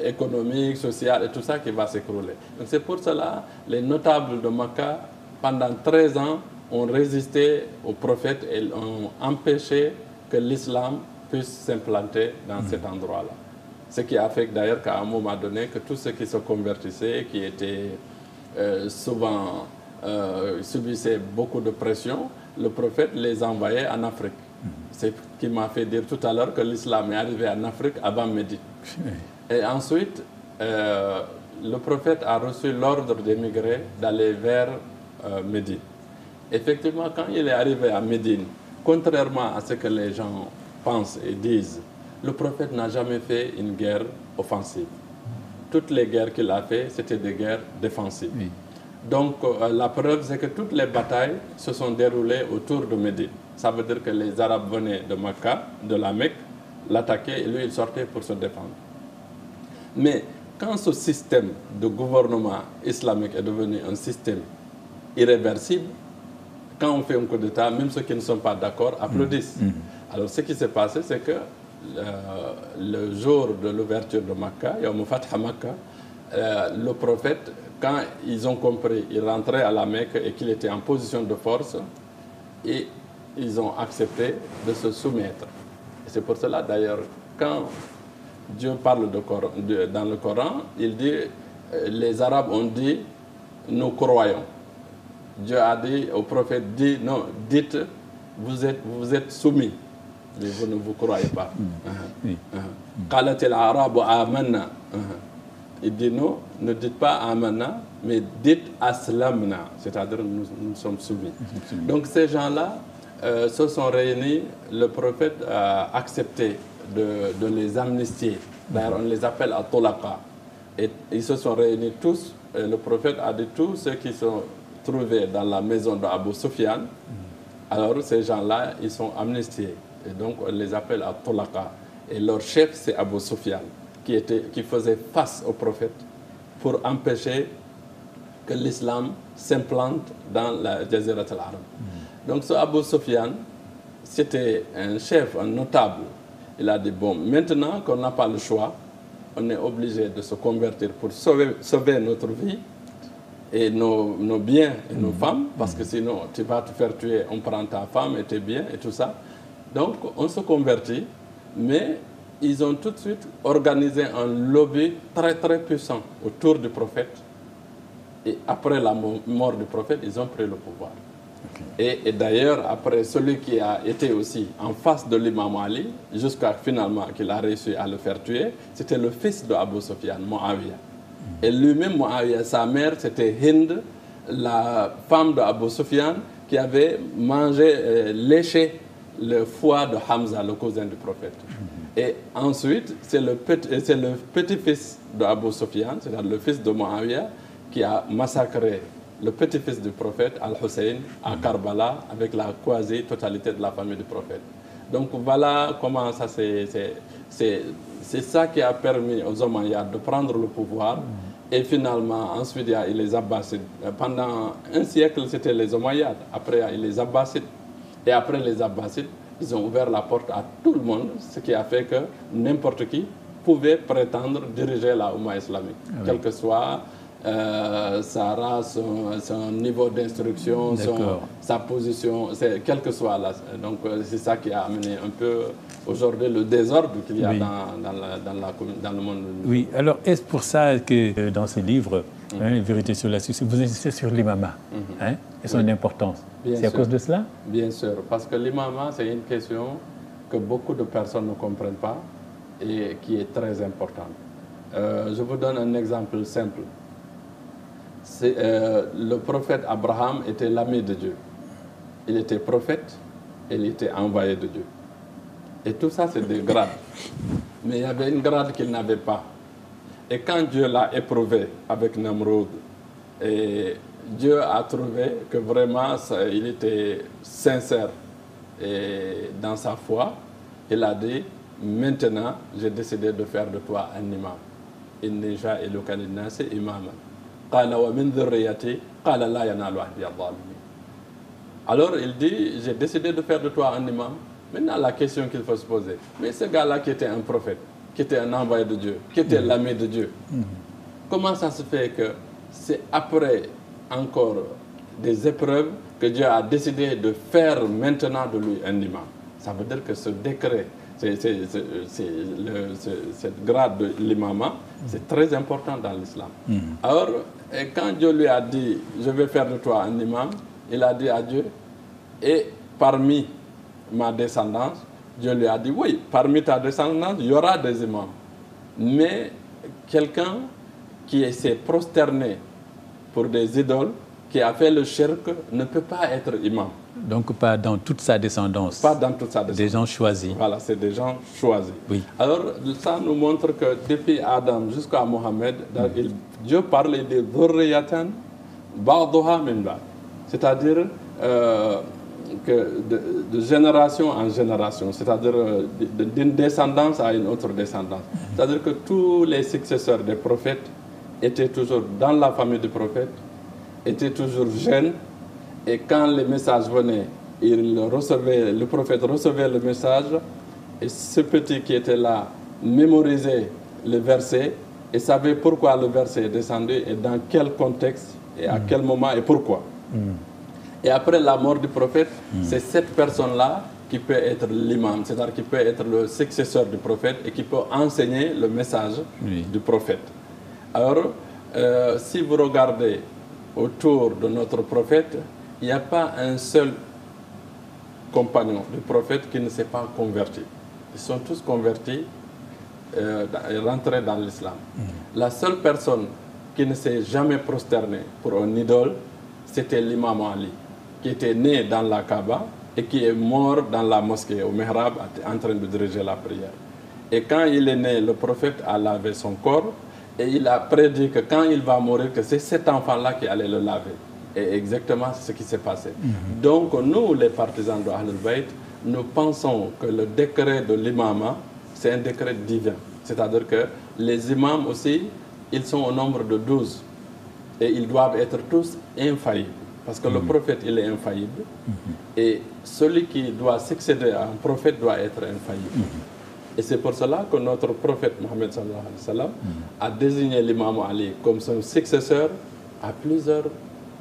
économique, social et tout ça qui va s'écrouler. Donc c'est pour cela les notables de Mecca, pendant 13 ans, ont résisté au prophète et ont empêché que l'islam puisse s'implanter dans cet endroit-là. Ce qui a fait d'ailleurs qu'à un moment donné, que tous ceux qui se convertissaient, qui étaient souvent subissaient beaucoup de pression, le prophète les envoyait en Afrique. C'est ce qui m'a fait dire tout à l'heure que l'islam est arrivé en Afrique avant Médine. Et ensuite, le prophète a reçu l'ordre d'émigrer, d'aller vers Médine. Effectivement, quand il est arrivé à Médine, contrairement à ce que les gens pensent et disent, le prophète n'a jamais fait une guerre offensive. Toutes les guerres qu'il a faites, c'était des guerres défensives. Donc, la preuve, c'est que toutes les batailles se sont déroulées autour de Médine. Ça veut dire que les Arabes venaient de Mecca, de la Mecque, l'attaquaient et lui, il sortait pour se défendre. Mais quand ce système de gouvernement islamique est devenu un système irréversible, quand on fait un coup d'État, même ceux qui ne sont pas d'accord applaudissent. Alors, ce qui s'est passé, c'est que le jour de l'ouverture de Makkah, Yawm Fath Makkah, le prophète, quand ils ont compris, ils rentraient à la Mecque et qu'il était en position de force, et ils ont accepté de se soumettre. C'est pour cela d'ailleurs, quand Dieu parle dans le Coran, il dit, les Arabes ont dit, nous croyons. Dieu a dit au prophète, dit, non, dites, vous êtes soumis, mais vous ne vous croyez pas. Qalat al-Arabu amanna. Il dit non, ne dites pas amanna, mais dites aslamna, c'est-à-dire nous sommes soumis. Donc ces gens-là se sont réunis, le prophète a accepté de les amnistier. D'ailleurs, on les appelle at-tulaqa. Et ils se sont réunis tous, et le prophète a dit tous ceux qui sont trouvés dans la maison d'Abu Sufyan, alors ces gens-là, ils sont amnistiés. Et donc on les appelle at-tulaqa. Et leur chef, c'est Abu Sufyan, qui faisait face au prophète pour empêcher que l'islam s'implante dans la Jazirat al-Arab. Donc ce Abu Sufyan, c'était un chef, un notable. Il a dit, bon, maintenant qu'on n'a pas le choix, on est obligé de se convertir pour sauver notre vie et nos biens et nos femmes, parce que sinon tu vas te faire tuer, on prend ta femme et tes biens et tout ça. Donc on se convertit, mais ils ont tout de suite organisé un lobby très très puissant autour du prophète. Et après la mort du prophète, ils ont pris le pouvoir. Et d'ailleurs, après, celui qui a été aussi en face de l'imam Ali, jusqu'à finalement qu'il a réussi à le faire tuer, c'était le fils de Abu Sufyan, Muawiyah. Et lui-même, Muawiyah, sa mère, c'était Hind, la femme de Abu Sufyan, qui avait mangé, léché le foie de Hamza, le cousin du prophète. Et ensuite, c'est le petit-fils de Abu Sufyan, c'est-à-dire le fils de Muawiyah, qui a massacré le petit-fils du prophète, Al-Hussein, à Karbala, avec la quasi-totalité de la famille du prophète. Donc voilà comment ça c'est ça qui a permis aux Omeyyades de prendre le pouvoir. Et finalement, ensuite, il y a les Abbasides. Pendant un siècle, c'était les Omeyyades. Après, il y a les Abbasides. Et après les Abbasides, ils ont ouvert la porte à tout le monde, ce qui a fait que n'importe qui pouvait prétendre diriger la Oumma islamique, quel que soit sa race, son niveau d'instruction, sa position, quelle que soit là. Donc c'est ça qui a amené un peu aujourd'hui le désordre qu'il y a dans le monde. Oui, alors est-ce pour ça que dans ce livre, Vérité sur la succession, vous insistez sur l'imama et son importance? C'est à cause de cela? Bien sûr, parce que l'imama, c'est une question que beaucoup de personnes ne comprennent pas et qui est très importante. Je vous donne un exemple simple. Le prophète Abraham était l'ami de Dieu. Il était prophète et il était envoyé de Dieu. Et tout ça, c'est des grades. Mais il y avait une grade qu'il n'avait pas. Et quand Dieu l'a éprouvé avec Namrud, et Dieu a trouvé que vraiment il était sincère dans sa foi, il a dit, maintenant j'ai décidé de faire de toi un imam. Inni ja'iluka linnasi imaman. Alors il dit, j'ai décidé de faire de toi un imam. Maintenant la question qu'il faut se poser, mais ce gars-là qui était un prophète, qui était un envoyé de Dieu, qui était l'ami de Dieu, comment ça se fait que c'est après encore des épreuves que Dieu a décidé de faire maintenant de lui un imam? Ça veut dire que ce décret, cette grade de l'imama, c'est très important dans l'islam. Alors, quand Dieu lui a dit, je vais faire de toi un imam, il a dit à Dieu, et parmi ma descendance, Dieu lui a dit, oui, parmi ta descendance, il y aura des imams. Mais quelqu'un qui s'est prosterné pour des idoles, qui a fait le shirk, ne peut pas être imam. Donc pas dans toute sa descendance. Pas dans toute sa descendance. Des gens choisis. Voilà, c'est des gens choisis. Oui. Alors ça nous montre que depuis Adam jusqu'à Mohammed, Dieu parle de dhurriyatan ba'duha min ba'd. C'est-à-dire que de génération en génération, c'est-à-dire d'une descendance à une autre descendance. C'est-à-dire que tous les successeurs des prophètes étaient toujours dans la famille du prophète, étaient toujours jeunes, et quand les messages venaient, le prophète recevait le message Et ce petit qui était là mémorisait le verset et savait pourquoi le verset est descendu et dans quel contexte et à quel moment et pourquoi. Et après la mort du prophète, c'est cette personne-là qui peut être l'imam, c'est-à-dire qui peut être le successeur du prophète et qui peut enseigner le message du prophète. Alors, si vous regardez autour de notre prophète, il n'y a pas un seul compagnon du prophète qui ne s'est pas converti. Ils sont tous convertis et rentrés dans l'islam. La seule personne qui ne s'est jamais prosternée pour un idole, c'était l'imam Ali, qui était né dans la Kaaba et qui est mort dans la mosquée, au mihrab, en train de diriger la prière. Et quand il est né, le prophète a lavé son corps et il a prédit que quand il va mourir, que c'est cet enfant-là qui allait le laver. Et exactement ce qui s'est passé. Donc nous, les partisans de Ahlul Bayt, nous pensons que le décret de l'imama, c'est un décret divin. C'est-à-dire que les imams aussi, ils sont au nombre de 12. Et ils doivent être tous infaillibles. Parce que le prophète, il est infaillible. Et celui qui doit succéder à un prophète doit être infaillible. Et c'est pour cela que notre prophète Mohammed sallallahu alayhi wa sallam a désigné l'imam Ali comme son successeur à plusieurs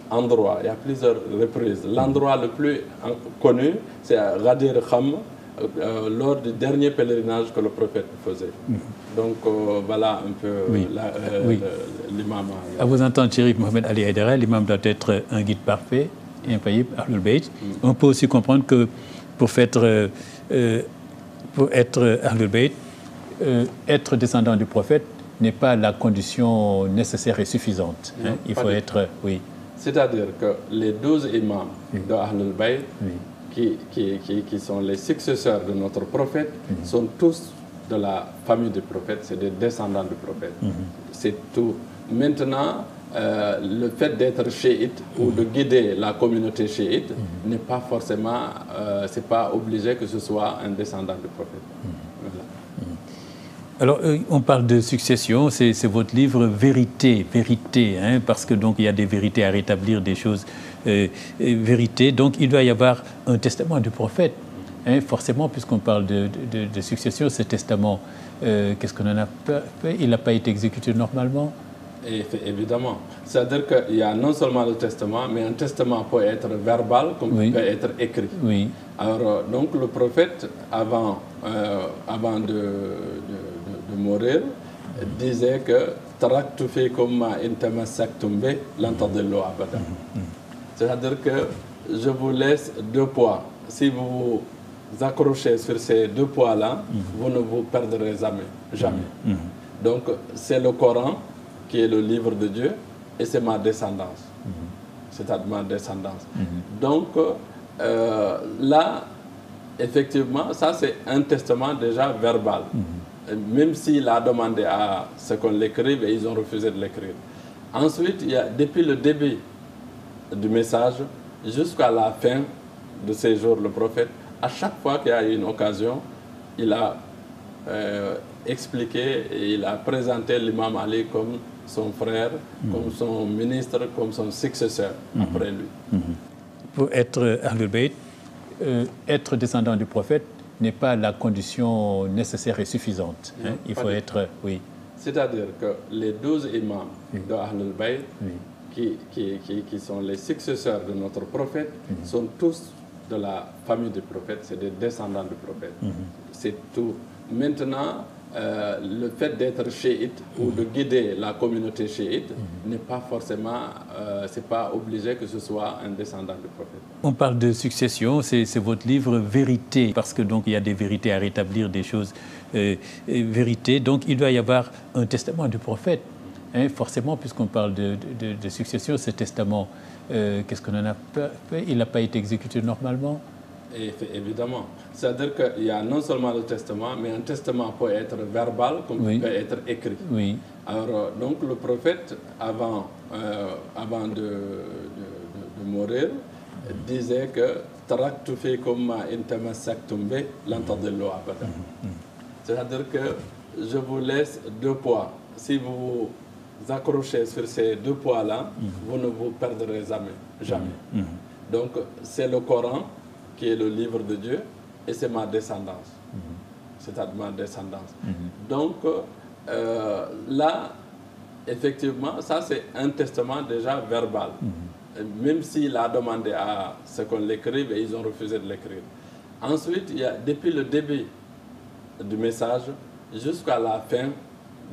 endroits et à plusieurs reprises. L'endroit le plus connu, c'est à Ghadir Kham, lors du dernier pèlerinage que le prophète faisait. Donc voilà un peu l'imam. À vous entendre, Chérif Mohamed Ali Haïdara, l'imam doit être un guide parfait et infaillible, Ahlul Bayt. On peut aussi comprendre que pour être Ahlul Bayt, être descendant du prophète n'est pas la condition nécessaire et suffisante. Non, il faut être... Oui. C'est-à-dire que les 12 imams de Ahlul Bayt, qui sont les successeurs de notre prophète, sont tous de la famille du prophète, c'est des descendants du prophète. C'est tout. Maintenant, le fait d'être chiite ou de guider la communauté chiite n'est pas forcément, c'est pas obligé que ce soit un descendant du prophète. Voilà. Alors, on parle de succession, c'est votre livre Vérité, hein, parce que donc il y a des vérités à rétablir, des choses vérité. Donc, il doit y avoir un testament du prophète, hein, forcément, puisqu'on parle de succession. Ce testament, qu'est-ce qu'on en a fait? Il n'a pas été exécuté normalement? Et évidemment. C'est-à-dire qu'il y a non seulement le testament, mais un testament peut être verbal comme il peut être écrit. Oui. Alors, donc le prophète, avant de mourir, disait que taraktu fikum ma in tamassaktum bi lan tadillu abadan. C'est-à-dire que je vous laisse 2 poids. Si vous vous accrochez sur ces 2 poids-là, vous ne vous perdrez jamais. Donc, c'est le Coran qui est le livre de Dieu et c'est ma descendance. C'est-à-dire ma descendance. Donc, là, effectivement, ça c'est un testament déjà verbal. Même s'il a demandé à ce qu'on l'écrive, et ils ont refusé de l'écrire. Ensuite, il y a, depuis le début du message jusqu'à la fin de ces jours, le prophète, à chaque fois qu'il y a eu une occasion, il a expliqué et il a présenté l'imam Ali comme son frère, comme son ministre, comme son successeur après lui. Pour être Ahlul Bayt, être descendant du prophète n'est pas la condition nécessaire et suffisante. Non, il faut être... Oui. C'est-à-dire que les 12 imams de Ahlul Bayt, qui sont les successeurs de notre prophète, sont tous de la famille du prophète, c'est des descendants du prophète. C'est tout. Maintenant, le fait d'être chiite ou de guider la communauté chiite n'est pas forcément, c'est pas obligé que ce soit un descendant du prophète. On parle de succession, c'est votre livre Vérité, parce que donc il y a des vérités à rétablir, des choses vérité. Donc il doit y avoir un testament du prophète, hein, forcément, puisqu'on parle de succession. Ce testament, qu'est-ce qu'on en a fait? Il n'a pas été exécuté normalement? Et évidemment. C'est-à-dire qu'il y a non seulement le testament, mais un testament peut être verbal comme il peut être écrit. Oui. Alors, donc le prophète, avant de mourir, disait que taraktu fikum ma in tamassaktum bi lan tadillu abadan. C'est-à-dire que je vous laisse 2 poids. Si vous vous accrochez sur ces 2 poids-là, vous ne vous perdrez jamais. Donc, c'est le Coran qui est le livre de Dieu et c'est ma descendance. c'est-à-dire ma descendance. Donc là, effectivement, ça c'est un testament déjà verbal. Même s'il a demandé à ce qu'on l'écrive et ils ont refusé de l'écrire. Ensuite, il y a, depuis le début du message jusqu'à la fin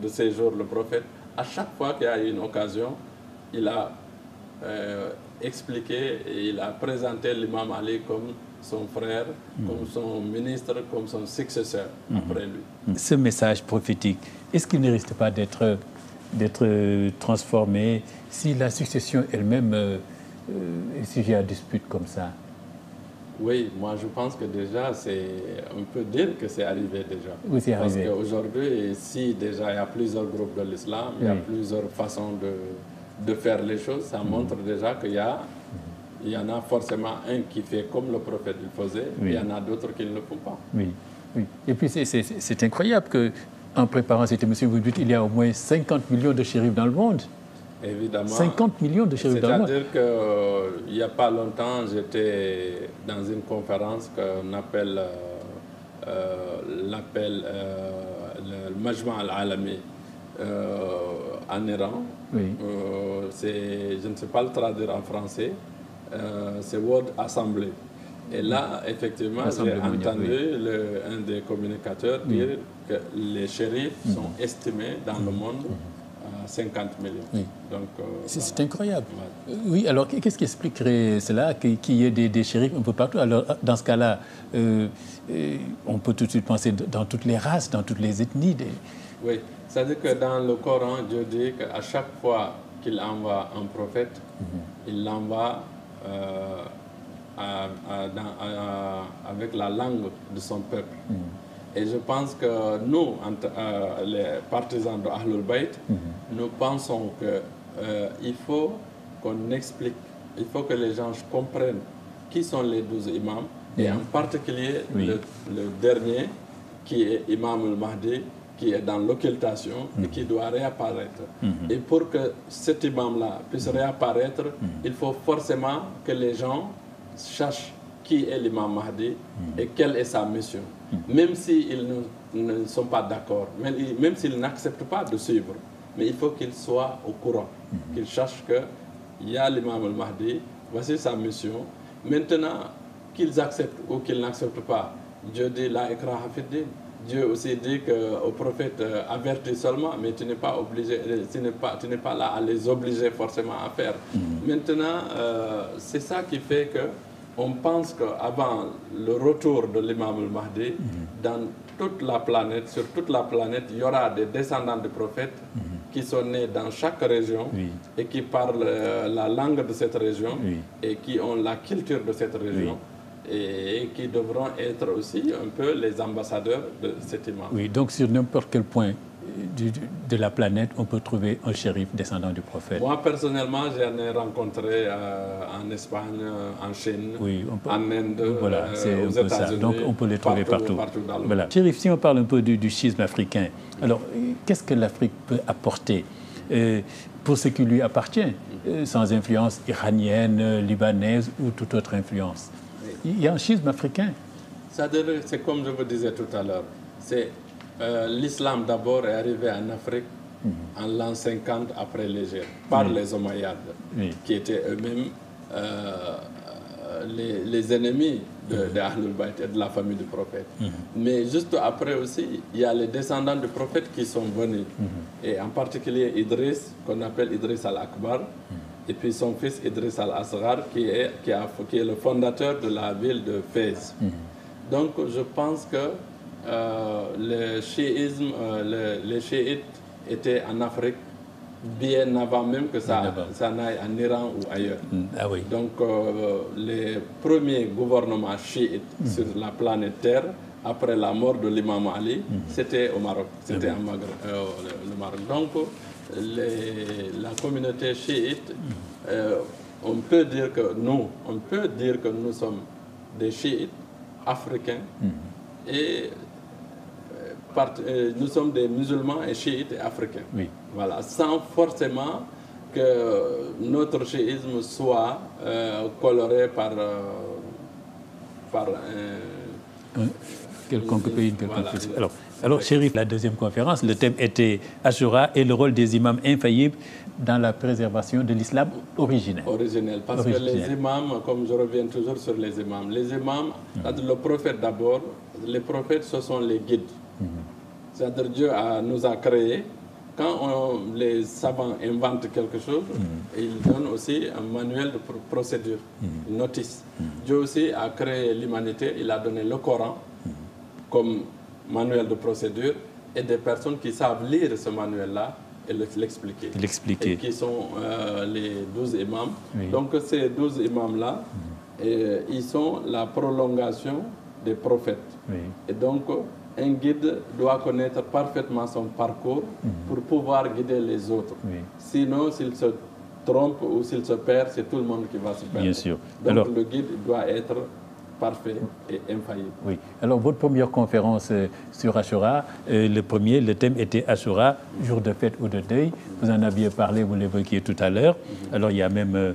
de ces jours, le prophète, à chaque fois qu'il y a eu une occasion, il a expliqué et il a présenté l'imam Ali comme son frère, comme son ministre, comme son successeur après lui. Ce message prophétique, est-ce qu'il ne risque pas d'être transformé si la succession elle-même est sujet à dispute comme ça? Oui, moi je pense que déjà, on peut dire que c'est arrivé déjà. Oui, c'est arrivé. Parce qu'aujourd'hui, si déjà il y a plusieurs groupes de l'islam, il y a plusieurs façons de faire les choses, ça montre déjà qu'il y en a forcément un qui fait comme le prophète le faisait, et il y en a d'autres qui ne le font pas. Oui, oui. Et puis c'est incroyable qu'en préparant cette émission, vous dites qu'il y a au moins 50 millions de shérifs dans le monde. Évidemment. 50 millions de shérifs dans le monde. C'est-à-dire qu'il n'y a pas longtemps, j'étais dans une conférence qu'on appelle le Majma al-Alami en Iran. Oui. Je ne sais pas le traduire en français, c'est World Assembly. Et là, effectivement, j'ai entendu un des communicateurs dire que les shérifs sont estimés dans le monde à 50 millions. Oui. Donc, c'est incroyable. Ouais. Oui, alors qu'est-ce qui expliquerait cela, qu'il y ait des shérifs un peu partout? Alors, dans ce cas-là, on peut tout de suite penser dans toutes les races, dans toutes les ethnies. Oui, c'est-à-dire que dans le Coran, Dieu dit qu'à chaque fois qu'il envoie un prophète, il l'envoie avec la langue de son peuple. Et je pense que nous, les partisans de Ahlul Bayt, nous pensons qu'il faut qu'on explique, il faut que les gens comprennent qui sont les 12 imams, et en particulier le dernier, qui est Imam al-Mahdi, qui est dans l'occultation et qui doit réapparaître. Et pour que cet imam-là puisse réapparaître, il faut forcément que les gens cherchent qui est l'imam Mahdi et quelle est sa mission. Même s'ils ne sont pas d'accord, même s'ils n'acceptent pas de suivre, mais il faut qu'ils soient au courant, qu'ils sachent qu'il y a l'imam al-Mahdi, voici sa mission. Maintenant, qu'ils acceptent ou qu'ils n'acceptent pas, Dieu dit la ikraha fid din. Dieu aussi dit au prophète avertis seulement, mais tu n'es pas obligé, tu n'es pas là à les obliger forcément à faire. Maintenant, c'est ça qui fait que on pense qu'avant le retour de l'imam al-Mahdi, dans toute la planète, sur toute la planète, il y aura des descendants de prophètes qui sont nés dans chaque région et qui parlent la langue de cette région et qui ont la culture de cette région. Et qui devront être aussi un peu les ambassadeurs de cet imam. Oui, donc sur n'importe quel point de la planète, on peut trouver un shérif descendant du prophète. Moi, personnellement, j'en ai rencontré en Espagne, en Chine, en Inde, voilà, aux États-Unis. Donc on peut les trouver partout. Dans le voilà. Shérif, si on parle un peu du schisme africain, alors qu'est-ce que l'Afrique peut apporter pour ce qui lui appartient, sans influence iranienne, libanaise ou toute autre influence? Il y a un schisme africain. C'est comme je vous disais tout à l'heure. L'islam d'abord est arrivé en Afrique en l'an 50 après l'Égypte, par les Omeyyades, qui étaient eux-mêmes les ennemis de Ahlul Bayt et de la famille du prophète. Mais juste après aussi, il y a les descendants du prophète qui sont venus. Et en particulier Idriss, qu'on appelle Idriss al-Akbar, et puis son fils Idriss al-Asghar, qui est le fondateur de la ville de Fès. Donc je pense que le chiisme, les chiites étaient en Afrique bien avant même que ça n'aille en Iran ou ailleurs. Donc les premiers gouvernements chiites sur la planète Terre, après la mort de l'imam Ali, c'était au Maroc, c'était en Maghreb, le Maroc. Donc la communauté chiite, on peut dire que nous sommes des chiites africains et nous sommes des musulmans et chiites et africains. Voilà, sans forcément que notre chiisme soit coloré par quelconque pays, une quelconque voilà. fête. Alors Chérif, la deuxième conférence, le thème était Ashura et le rôle des imams infaillibles dans la préservation de l'islam originel. Parce que les imams, comme je reviens toujours sur les imams, le prophète d'abord, les prophètes, ce sont les guides. C'est-à-dire Dieu nous a créés. Quand les savants inventent quelque chose, ils donnent aussi un manuel de procédure, une notice. Dieu aussi a créé l'humanité, il a donné le Coran comme manuel de procédure et des personnes qui savent lire ce manuel-là et l'expliquer. Et qui sont les 12 imams. Oui. Donc ces 12 imams-là, ils sont la prolongation des prophètes. Oui. Et donc, un guide doit connaître parfaitement son parcours pour pouvoir guider les autres. Oui. Sinon, s'il se trompe ou s'il se perd, c'est tout le monde qui va se perdre. Bien sûr. Donc alors, le guide doit être parfait et infaillible. Oui. Alors, votre première conférence sur Ashura, le thème était Ashura, jour de fête ou de deuil. Vous en aviez parlé, vous l'évoquiez tout à l'heure. Alors, il y a même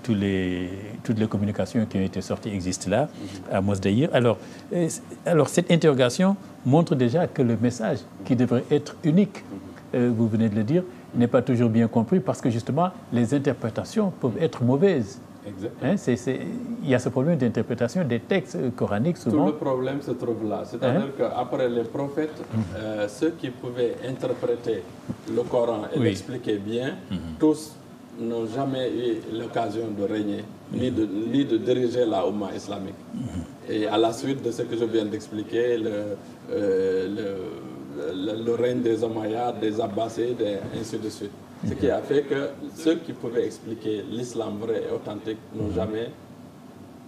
toutes les communications qui ont été sorties existent là, à Mosdaïr. Alors, cette interrogation montre déjà que le message, qui devrait être unique, vous venez de le dire, n'est pas toujours bien compris parce que justement, les interprétations peuvent être mauvaises. Hein, il y a ce problème d'interprétation des textes coraniques souvent. Tout le problème se trouve là. C'est-à-dire qu'après les prophètes, ceux qui pouvaient interpréter le Coran et l'expliquer bien, tous n'ont jamais eu l'occasion de régner, ni de diriger la Oumma islamique. Et à la suite de ce que je viens d'expliquer, le règne des Omeyyades, des Abbasides, et ainsi de suite. Ce qui a fait que ceux qui pouvaient expliquer l'islam vrai et authentique n'ont jamais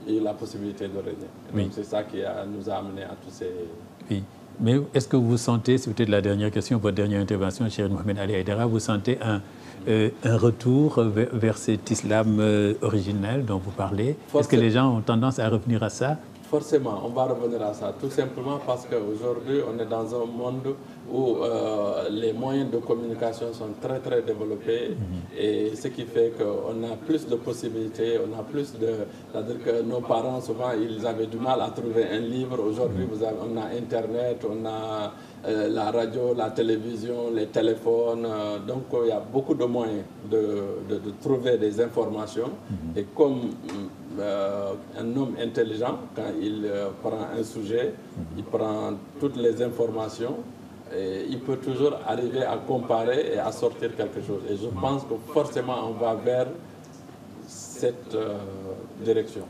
eu la possibilité de régner. Donc c'est ça qui nous a amené à tous ces... Oui. Mais est-ce que vous sentez, c'est peut-être la dernière question, votre dernière intervention, Cheikh Mohamed Ali Aïdara, vous sentez un retour vers cet islam originel dont vous parlez? Est-ce que les gens ont tendance à revenir à ça? Forcément, on va revenir à ça, tout simplement parce qu'aujourd'hui, on est dans un monde où les moyens de communication sont très très développés et ce qui fait qu'on a plus de possibilités, on a plus de... C'est-à-dire que nos parents, souvent, ils avaient du mal à trouver un livre. Aujourd'hui, on a Internet, on a la radio, la télévision, les téléphones. Donc, il y a beaucoup de moyens de trouver des informations. Et comme un homme intelligent, quand il prend un sujet, il prend toutes les informations, et il peut toujours arriver à comparer et à sortir quelque chose. Et je pense que forcément, on va vers cette direction.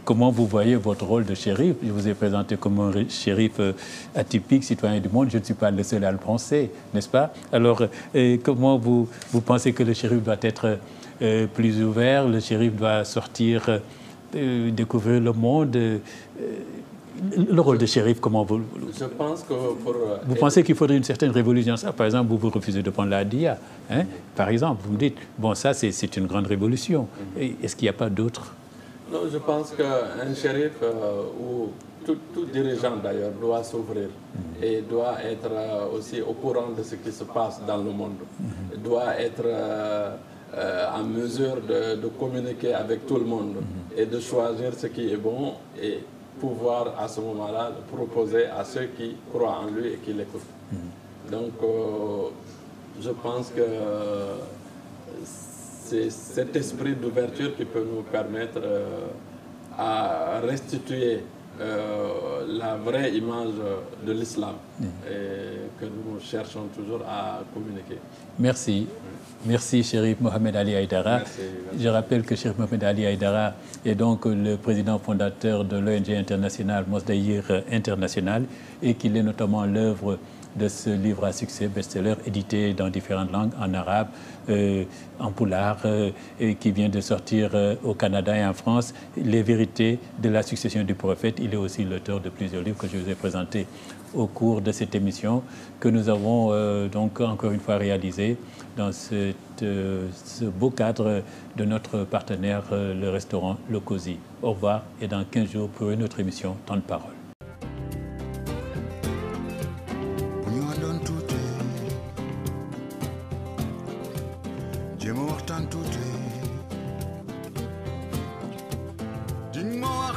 Comment vous voyez votre rôle de shérif? Je vous ai présenté comme un shérif atypique, citoyen du monde. Je ne suis pas le seul à le penser, n'est-ce pas? Alors, comment vous pensez que le shérif doit être plus ouvert? Le shérif doit sortir, découvrir le monde. Le rôle de shérif, comment vous... Je pense que pour... Vous pensez qu'il faudrait une certaine révolution? Ça, par exemple, vous refusez de prendre la Hadia. Hein? Par exemple, vous me dites, bon, ça, c'est une grande révolution. Est-ce qu'il n'y a pas d'autres? Non, je pense qu'un shérif, ou tout dirigeant d'ailleurs, doit s'ouvrir et doit être aussi au courant de ce qui se passe dans le monde. Doit être en mesure de communiquer avec tout le monde et de choisir ce qui est bon et pouvoir à ce moment-là proposer à ceux qui croient en lui et qui l'écoutent. Donc, je pense que c'est cet esprit d'ouverture qui peut nous permettre à restituer la vraie image de l'islam et que nous cherchons toujours à communiquer. Merci. Merci, Chérif Mohamed Ali Aïdara. Merci. Je rappelle que Chérif Mohamed Ali Aïdara est donc le président fondateur de l'ONG internationale Mosdaïr International et qu'il est notamment l'œuvre de ce livre à succès, best-seller, édité dans différentes langues, en arabe, en poulard, et qui vient de sortir au Canada et en France, Les vérités de la succession du prophète. Il est aussi l'auteur de plusieurs livres que je vous ai présentés au cours de cette émission, que nous avons donc encore une fois réalisé dans ce beau cadre de notre partenaire, le restaurant Le Cosy. Au revoir et dans 15 jours pour une autre émission, Temps de parole. Diñ ma wax